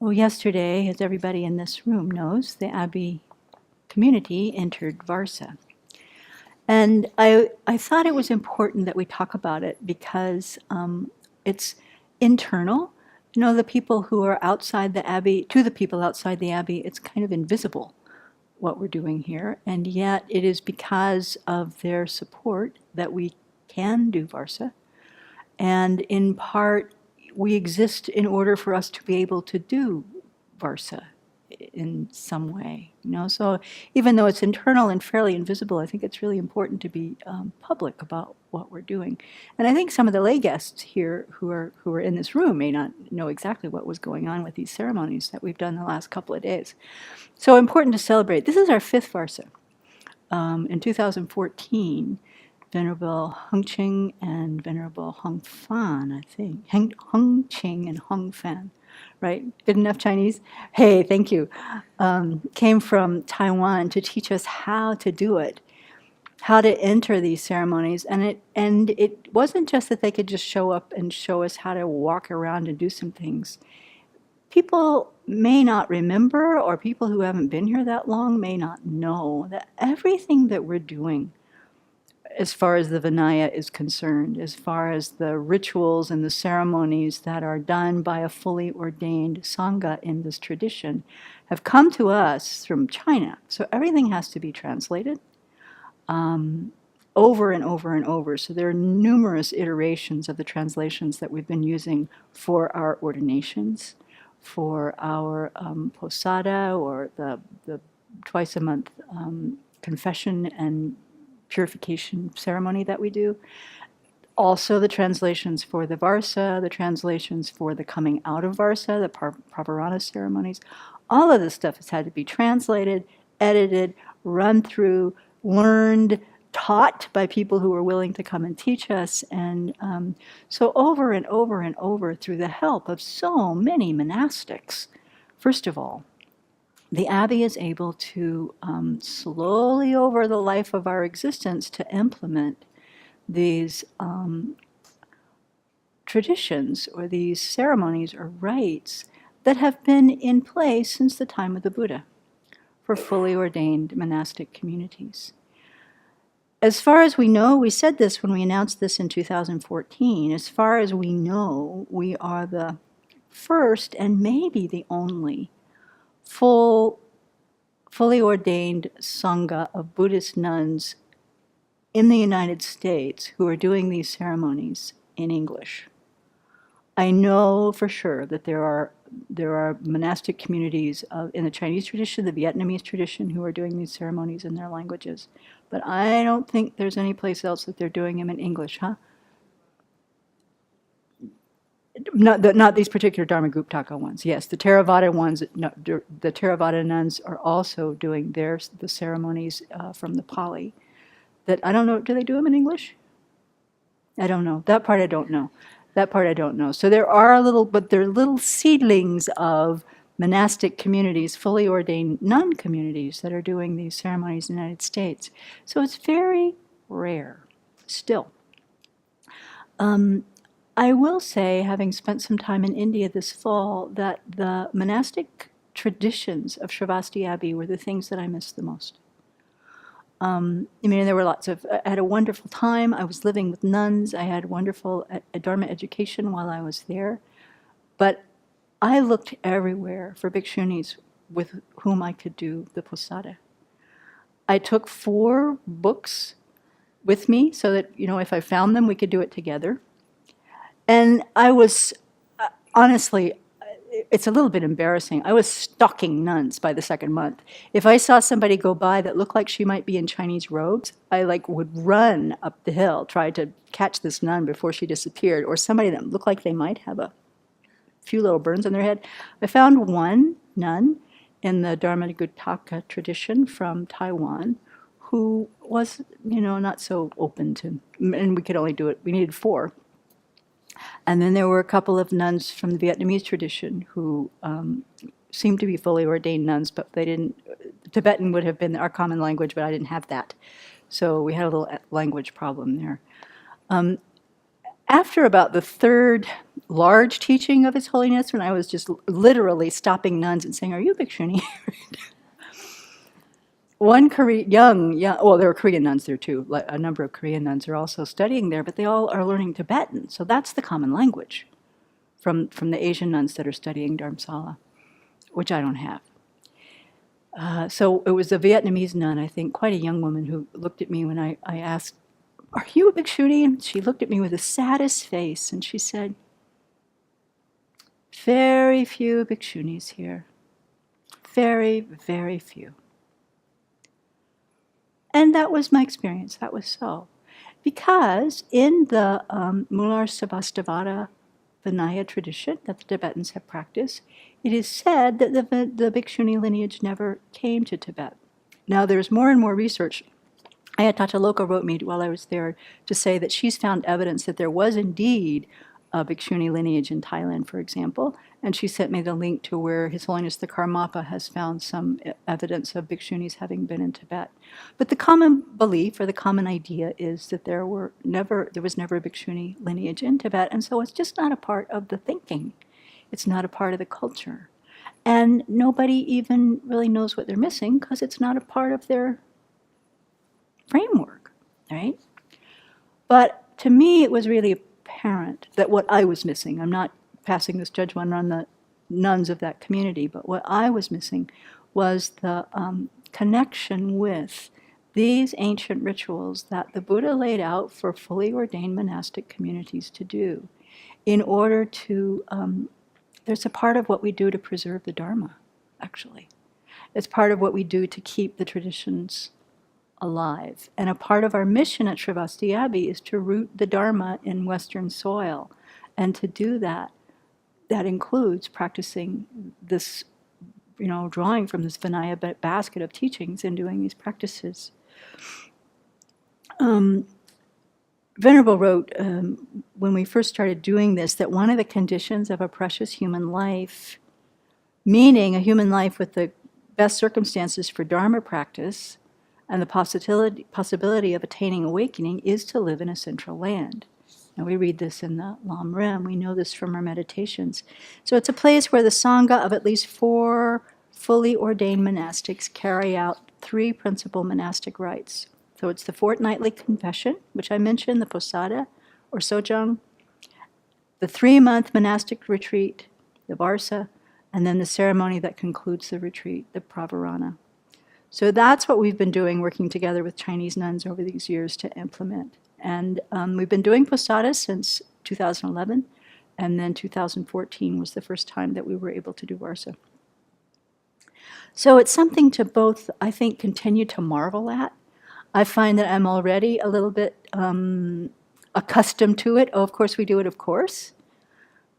Well, yesterday, as everybody in this room knows, the Abbey community entered Varsa. And I thought it was important that we talk about it because it's internal. You know, the people who are outside the Abbey, to the people outside the Abbey, it's kind of invisible what we're doing here. And yet it is because of their support that we can do Varsa. And in part, we exist in order for us to be able to do Varsa in some way, you know. So even though it's internal and fairly invisible, I think it's really important to be public about what we're doing. And I think some of the lay guests here who are in this room may not know exactly what was going on with these ceremonies that we've done the last couple of days. So important to celebrate. This is our fifth Varsa. In 2014, Venerable Hung Ching and Venerable Hung Fan, I think. Hung Ching and Hung Fan, right? Good enough Chinese? Hey, thank you. Came from Taiwan to teach us how to do it, how to enter these ceremonies. And it wasn't just that they could just show up and show us how to walk around and do some things. People may not remember, or people who haven't been here that long may not know that everything that we're doing as far as the Vinaya is concerned, as far as the rituals and the ceremonies that are done by a fully ordained Sangha in this tradition, have come to us from China. So everything has to be translated over and over and over. So there are numerous iterations of the translations that we've been using for our ordinations, for our posada, or the twice a month confession and purification ceremony that we do. Also the translations for the Varsa, the translations for the coming out of Varsa, the Pravarana ceremonies. All of this stuff has had to be translated, edited, run through, learned, taught by people who are willing to come and teach us. And so over and over and over, through the help of so many monastics, first of all, the Abbey is able to slowly over the life of our existence to implement these traditions or these ceremonies or rites that have been in place since the time of the Buddha for fully ordained monastic communities. As far as we know, we said this when we announced this in 2014, as far as we know, we are the first and maybe the only fully ordained Sangha of Buddhist nuns in the United States who are doing these ceremonies in English. I know for sure that there are monastic communities in the Chinese tradition, the Vietnamese tradition, who are doing these ceremonies in their languages. But I don't think there's any place else that they're doing them in English, huh? Not these particular Dharmaguptaka ones. Yes, the Theravada ones. No, the Theravada nuns are also doing the ceremonies from the Pali. That I don't know. Do they do them in English? I don't know. That part I don't know. So there are they're little seedlings of monastic communities, fully ordained nun communities that are doing these ceremonies in the United States. So it's very rare, still. I will say, having spent some time in India this fall, that the monastic traditions of Sravasti Abbey were the things that I missed the most. I mean, there were I had a wonderful time. I was living with nuns. I had wonderful Dharma education while I was there. But I looked everywhere for bhikshunis with whom I could do the posada. I took 4 books with me so that, you know, if I found them, we could do it together. And I was, honestly, it's a little bit embarrassing. I was stalking nuns by the second month. If I saw somebody go by that looked like she might be in Chinese robes, I would run up the hill, try to catch this nun before she disappeared, or somebody that looked like they might have a few little burns on their head. I found one nun in the Dharmaguptaka tradition from Taiwan who was, you know, not so open to, and we could only do it, we needed 4. And then there were a couple of nuns from the Vietnamese tradition who seemed to be fully ordained nuns, but they didn't. Tibetan would have been our common language, but I didn't have that. So we had a little language problem there. After about the third large teaching of His Holiness when I was just literally stopping nuns and saying, "Are you a Bhikshuni?" One young, well, there were Korean nuns there too. A number of Korean nuns are also studying there, but they all are learning Tibetan. So that's the common language from the Asian nuns that are studying Dharamsala, which I don't have. So it was a Vietnamese nun, I think, quite a young woman, who looked at me when I asked, "Are you a Bhikshuni?" And she looked at me with the saddest face and she said, "Very few Bhikshunis here. Very, very few." And that was my experience. That was so. Because in the Mular Savastivada Vinaya tradition that the Tibetans have practiced, it is said that the Bhikshuni lineage never came to Tibet. Now, there's more and more research. Ayatata Loka wrote me while I was there to say that she's found evidence that there was indeed a Bhikshuni lineage in Thailand, for example, and she sent me the link to where His Holiness the Karmapa has found some evidence of Bhikshunis having been in Tibet. But the common belief or the common idea is that there was never a Bhikshuni lineage in Tibet, and so it's just not a part of the thinking. It's not a part of the culture. And nobody even really knows what they're missing because it's not a part of their framework, right? But to me, it was really apparent that what I was missing, I'm not passing this judgment on the nuns of that community, but what I was missing was the connection with these ancient rituals that the Buddha laid out for fully ordained monastic communities to do in order to, there's a part of what we do to preserve the Dharma, actually. It's part of what we do to keep the traditions alive. And a part of our mission at Sravasti Abbey is to root the Dharma in Western soil. And to do that, that includes practicing this, drawing from this Vinaya basket of teachings and doing these practices. Venerable wrote, when we first started doing this, that one of the conditions of a precious human life, meaning a human life with the best circumstances for Dharma practice, and the possibility of attaining awakening, is to live in a central land. And we read this in the Lam Rim. We know this from our meditations. So it's a place where the Sangha of at least 4 fully ordained monastics carry out 3 principal monastic rites. So it's the fortnightly confession, which I mentioned, the posada or sojang, the 3-month monastic retreat, the Varsa, and then the ceremony that concludes the retreat, the pravarana. So that's what we've been doing, working together with Chinese nuns over these years to implement. And we've been doing posadas since 2011, and then 2014 was the first time that we were able to do Varsa. So it's something to both, I think, continue to marvel at. I find that I'm already a little bit accustomed to it. Oh, of course we do it, of course.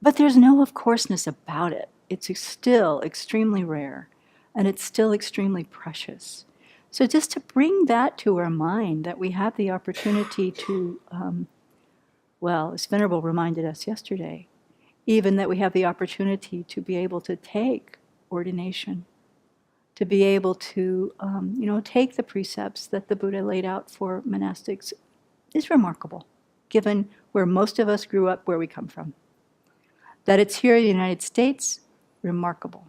But there's no of courseness about it. It's still extremely rare. And it's still extremely precious. So just to bring that to our mind, that we have the opportunity to, as Venerable reminded us yesterday, even that we have the opportunity to be able to take ordination, to be able to, take the precepts that the Buddha laid out for monastics, is remarkable, given where most of us grew up, where we come from. That it's here in the United States, remarkable.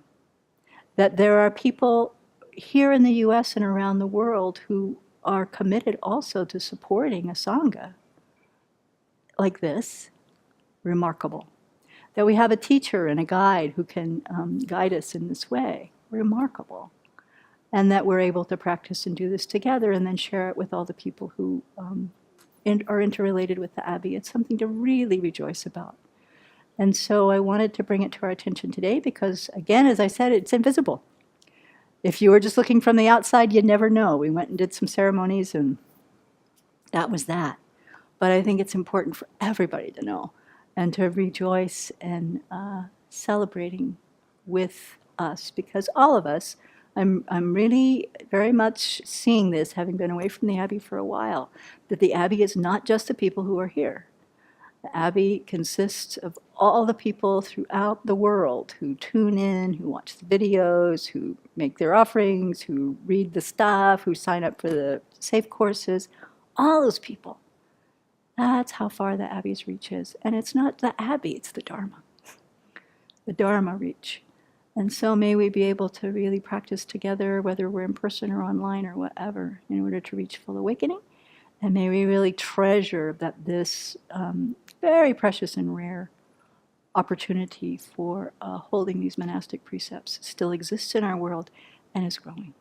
That there are people here in the US and around the world who are committed also to supporting a Sangha like this, remarkable. That we have a teacher and a guide who can guide us in this way, remarkable. And that we're able to practice and do this together and then share it with all the people who are interrelated with the Abbey. It's something to really rejoice about. And so I wanted to bring it to our attention today because, again, as I said, it's invisible. If you were just looking from the outside, you'd never know. We went and did some ceremonies, and that was that. But I think it's important for everybody to know and to rejoice and celebrating with us, because all of us, I'm really very much seeing this, having been away from the Abbey for a while, that the Abbey is not just the people who are here. The Abbey consists of all the people throughout the world who tune in, who watch the videos, who make their offerings, who read the stuff, who sign up for the safe courses. All those people That's how far the Abbey's reach is. And it's not the Abbey, it's the Dharma reach. And so may we be able to really practice together, whether we're in person or online or whatever, in order to reach full awakening. And may we really treasure that this very precious and rare opportunity for holding these monastic precepts still exists in our world and is growing.